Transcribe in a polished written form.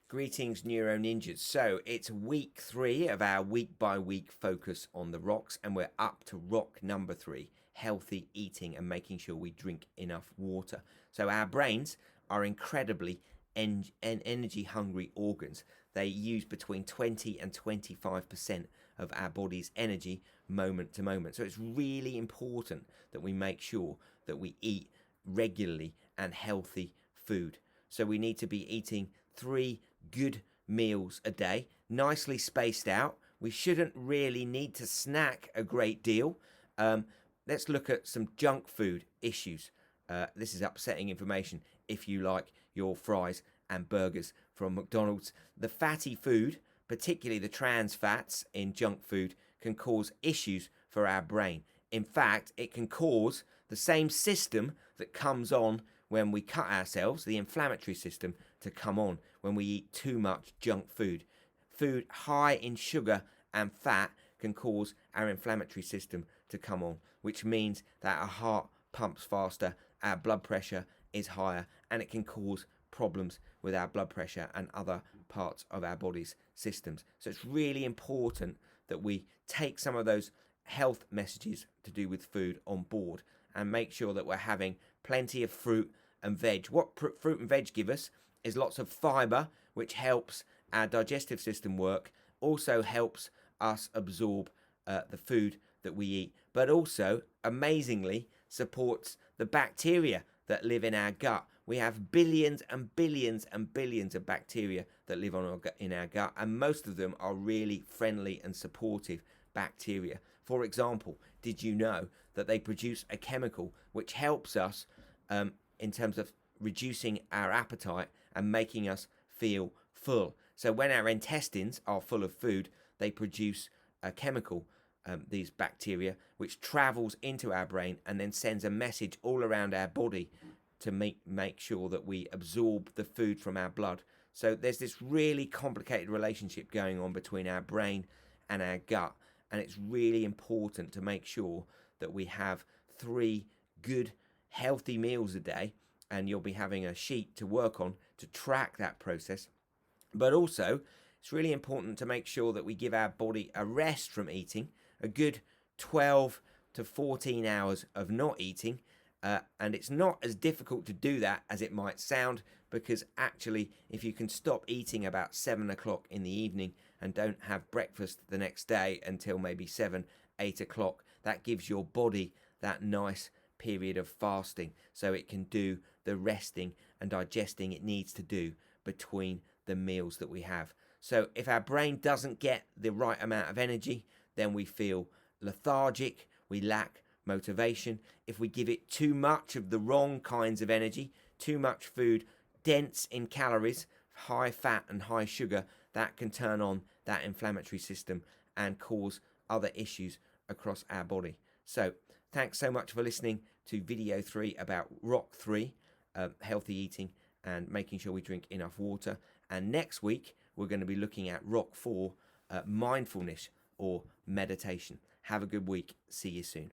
Greetings, Neuro Ninjas. So it's week 3 of our week by week focus on the rocks, and we're up to rock number 3, healthy eating and making sure we drink enough water. So our brains are incredibly energy hungry organs. They use between 20 and 25% of our body's energy moment to moment. So it's really important that we make sure that we eat regularly and healthy food. So we need to be eating 3 good meals a day, nicely spaced out. We shouldn't really need to snack a great deal. Let's look at some junk food issues. This is upsetting information if you like your fries and burgers from McDonald's. The fatty food, particularly the trans fats in junk food, can cause issues for our brain. In fact, it can cause the same system that comes on when we cut ourselves, the inflammatory system, to come on when we eat too much junk food. Food high in sugar and fat can cause our inflammatory system to come on, which means that our heart pumps faster, our blood pressure is higher, and it can cause problems with our blood pressure and other parts of our body's systems. So it's really important that we take some of those health messages to do with food on board and make sure that we're having plenty of fruit and veg. What fruit and veg give us is lots of fiber, which helps our digestive system work, also helps us absorb the food that we eat, but also amazingly supports the bacteria that live in our gut. We have billions and billions and billions of bacteria that live in our gut, and most of them are really friendly and supportive bacteria. For example, did you know that they produce a chemical which helps us in terms of reducing our appetite and making us feel full? So when our intestines are full of food, they produce a chemical, these bacteria, which travels into our brain and then sends a message all around our body to make sure that we absorb the food from our blood. So there's this really complicated relationship going on between our brain and our gut, and it's really important to make sure that we have 3 good healthy meals a day, and you'll be having a sheet to work on to track that process. But also it's really important to make sure that we give our body a rest from eating, a good 12 to 14 hours of not eating. And it's not as difficult to do that as it might sound, because actually if you can stop eating about 7 o'clock in the evening and don't have breakfast the next day until maybe 7-8 o'clock, that gives your body that nice period of fasting so it can do the resting and digesting it needs to do between the meals that we have. So if our brain doesn't get the right amount of energy, then we feel lethargic, we lack motivation. If we give it too much of the wrong kinds of energy, too much food dense in calories, high fat and high sugar, that can turn on that inflammatory system and cause other issues across our body. So thanks so much for listening to video 3 about rock 3, healthy eating and making sure we drink enough water. And next week we're going to be looking at rock 4, mindfulness or meditation. Have a good week. See you soon.